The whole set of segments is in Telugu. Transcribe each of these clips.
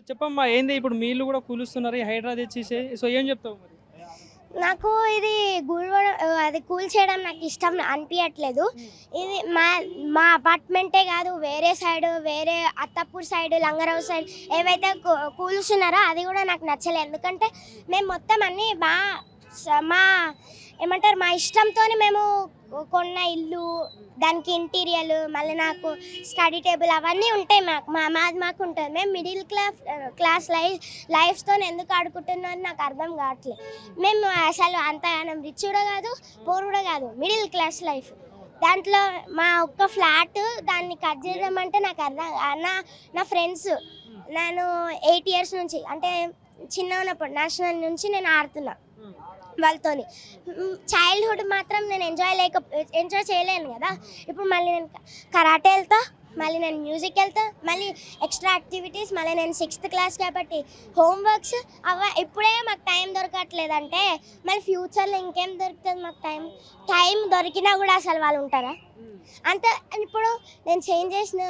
చెప్పమ్మా ఏంది ఇప్పుడు మీ ఇల్లు కూడా కూలుస్తున్నారు ఈ హైడ్రా తెచ్చేసి, సో ఏం చెప్తావు మరి? నాకు ఇది అది కూల్ చేయడం నాకు ఇష్టం అనిపించట్లేదు. ఇది మా అపార్ట్మెంటే కాదు, వేరే సైడ్, వేరే అత్తపూర్ సైడ్, లంగరావు సైడ్ ఏవైతే కూల్చున్నారో అది కూడా నాకు నచ్చలేదు. ఎందుకంటే మేము మొత్తం అన్నీ మా ఏమంటారు మా ఇష్టంతో మేము కొన్న ఇల్లు, దానికి ఇంటీరియల్, మళ్ళీ నాకు స్టడీ టేబుల్ అవన్నీ ఉంటాయి. మాకు ఉంటుంది. మేము మిడిల్ క్లాస్ లైఫ్తో ఎందుకు ఆడుకుంటున్నాం అని నాకు అర్థం కావట్లేదు. మేము అసలు అంత రిచ్ కూడా కాదు, పోర్ కూడా కాదు, మిడిల్ క్లాస్ లైఫ్. దాంట్లో మా ఒక్క ఫ్లాట్ దాన్ని కట్ చేద్దామంటే నాకు అర్థం. నా ఫ్రెండ్స్, నేను 8 years నుంచి అంటే చిన్న ఉన్నప్పుడు నేషనల్ నుంచి నేను ఆడుతున్నా వాళ్ళతోని. చైల్డ్హుడ్ మాత్రం నేను ఎంజాయ్ చేయలేను కదా. ఇప్పుడు మళ్ళీ నేను కరాటే వెళ్తా, మళ్ళీ నేను మ్యూజిక్ వెళ్తా, మళ్ళీ ఎక్స్ట్రా యాక్టివిటీస్, మళ్ళీ నేను 6th class కాబట్టి హోంవర్క్స్ ఇప్పుడే మాకు టైం దొరకట్లేదంటే మళ్ళీ ఫ్యూచర్లో ఇంకేం దొరుకుతుంది మాకు? టైం దొరికినా కూడా అసలు వాళ్ళు ఉంటారా? అంత ఇప్పుడు నేను చేంజ్ చేసిన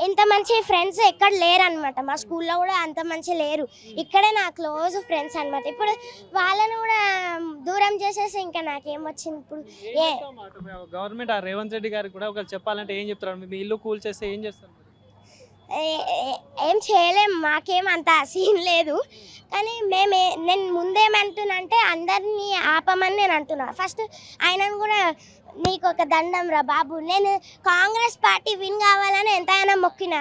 ఇంత మంచి ఫ్రెండ్స్ ఎక్కడ లేరు అనమాట. మా స్కూల్లో కూడా అంత మంచి లేరు. ఇక్కడే నా క్లోజ్ ఫ్రెండ్స్ అనమాట. ఇప్పుడు వాళ్ళని కూడా దూరం చేసేసి ఇంకా నాకేం వచ్చింది ఇప్పుడు? గవర్నమెంట్ రేవంత్ రెడ్డి గారికి కూడా ఒకరు చెప్పాలంటే ఏం చెప్తారు? మీ ఇల్లు కూల్ చేస్తే ఏం చేస్తారు? ఏం చేయలేం, మాకేం అంత సీన్ లేదు. కానీ నేను ముందేమంటున్నా అంటే అందరినీ ఆపమని నేను అంటున్నా. ఫస్ట్ ఆయనను కూడా నీకు ఒక దండం రా బాబు, నేను కాంగ్రెస్ పార్టీ విన్ కావాలని ఎంతైనా మొక్కినా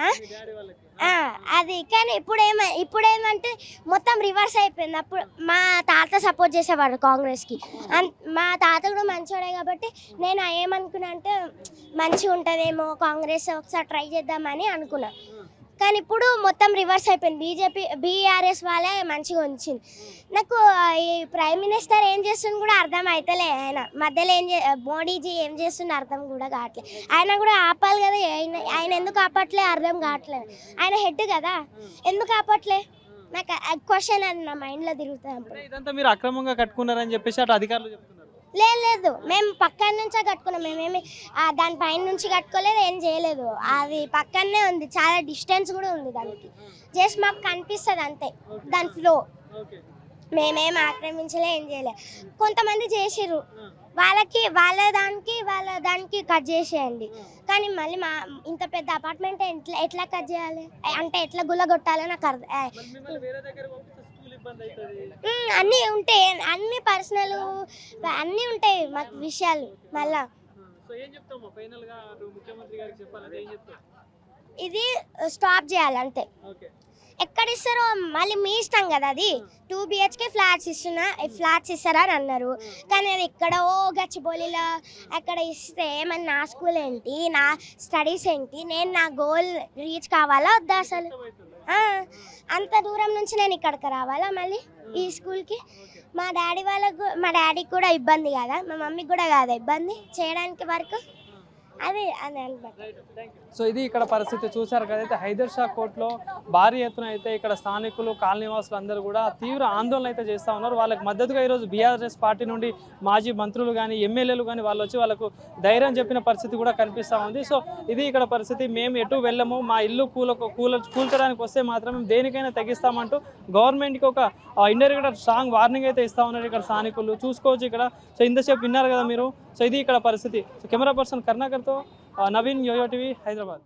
అది. కానీ ఇప్పుడేమంటే మొత్తం రివర్స్ అయిపోయింది. అప్పుడు మా తాత సపోర్ట్ చేసేవాడు కాంగ్రెస్కి. మా తాత కూడా మంచివాడే కాబట్టి నేను ఏమనుకున్నా అంటే మంచిగా ఉంటుందేమో కాంగ్రెస్, ఒకసారి ట్రై చేద్దామని అనుకున్నా. కానీ ఇప్పుడు మొత్తం రివర్స్ అయిపోయింది. బీఆర్ఎస్ వాళ్ళే మంచిగా ఉంచింది. నాకు ఈ ప్రైమ్ మినిస్టర్ ఏం చేస్తుంది కూడా అర్థం అవుతలే. ఆయన మధ్యలో మోడీజీ ఏం చేస్తుందో అర్థం కూడా కావట్లేదు. ఆయన కూడా ఆపాలి కదా. ఆయన ఎందుకు ఆపట్లే అర్థం కావట్లేదు. ఆయన హెడ్ కదా, ఎందుకు ఆపట్లే? నాకు క్వశ్చన్ అది నా మైండ్లో తిరుగుతుంది. ఇదంతా మీరు అక్రమంగా కట్టుకున్నారని చెప్పేసి అటు అధికారులు చెప్తున్నారు. లేదు, మేము పక్కన నుంచే కట్టుకున్నాం. మేమేమి దానిపైన నుంచి కట్టుకోలేదు, ఏం చేయలేదు. అది పక్కనే ఉంది, చాలా డిస్టెన్స్ కూడా ఉంది దానికి. జస్ట్ మాకు కనిపిస్తుంది అంతే దాని ఫ్లో. మేమేం ఆక్రమించలే, ఏం చేయలే. కొంతమంది చేసిర్రు, వాళ్ళ దానికి కట్ చేసేయండి. కానీ మళ్ళీ ఇంత పెద్ద అపార్ట్మెంట్ ఎట్లా కట్ చేయాలి అంటే ఎట్లా గుల్లగొట్టాలో నాకు అర్థం. అన్నీ ఉంటాయి, అన్ని పర్సనల్ అన్నీ ఉంటాయి మాకు విషయాలు. మళ్ళా ఇది స్టాప్ చేయాలి అంతే. ఎక్కడ ఇస్తారో మళ్ళీ మీ ఇష్టం కదా. అది 2 BHK ఫ్లాట్స్ ఇస్తారా అని అన్నారు. కానీ అది ఎక్కడో గచ్చిబౌలిలో అక్కడ ఇస్తే మరి నా స్కూల్ ఏంటి, నా స్టడీస్ ఏంటి, నేను నా గోల్ రీచ్ కావాలా వద్దా? అసలు అంత దూరం నుంచి నేను ఇక్కడికి రావాలా మళ్ళీ ఈ స్కూల్కి? మా డాడీకి కూడా ఇబ్బంది కదా, మా మమ్మీకి కూడా కాదా ఇబ్బంది చేయడానికి వర్క్? అదే అనమాట. సో ఇది ఇక్కడ పరిస్థితి చూసారు కదైతే హైదర్ షా కోర్టులో భారీ ఎత్తున అయితే ఇక్కడ స్థానికులు కాలనీవాసులు అందరూ కూడా తీవ్ర ఆందోళన అయితే చేస్తూ ఉన్నారు. వాళ్ళకి మద్దతుగా ఈరోజు బీఆర్ఎస్ పార్టీ నుండి మాజీ మంత్రులు కానీ ఎమ్మెల్యేలు కానీ వాళ్ళు వచ్చి వాళ్ళకు ధైర్యం చెప్పిన పరిస్థితి కూడా కనిపిస్తూ ఉంది. సో ఇది ఇక్కడ పరిస్థితి. మేము ఎటు వెళ్ళము, మా ఇల్లు కూల్చడానికి వస్తే మాత్రం దేనికైనా తగ్గిస్తామంటూ గవర్నమెంట్కి ఒక ఇండైరెక్ట్ స్ట్రాంగ్ వార్నింగ్ అయితే ఇస్తూ ఉన్నారు ఇక్కడ స్థానికులు. చూసుకోవచ్చు ఇక్కడ. సో ఇంతసేపు విన్నారు కదా మీరు. సో ఇది ఇక్కడ పరిస్థితి. సో కెమెరా పర్సన్ కర్ణాకర్తో నవీన్, యోయో టీవీ, హైదరాబాద్.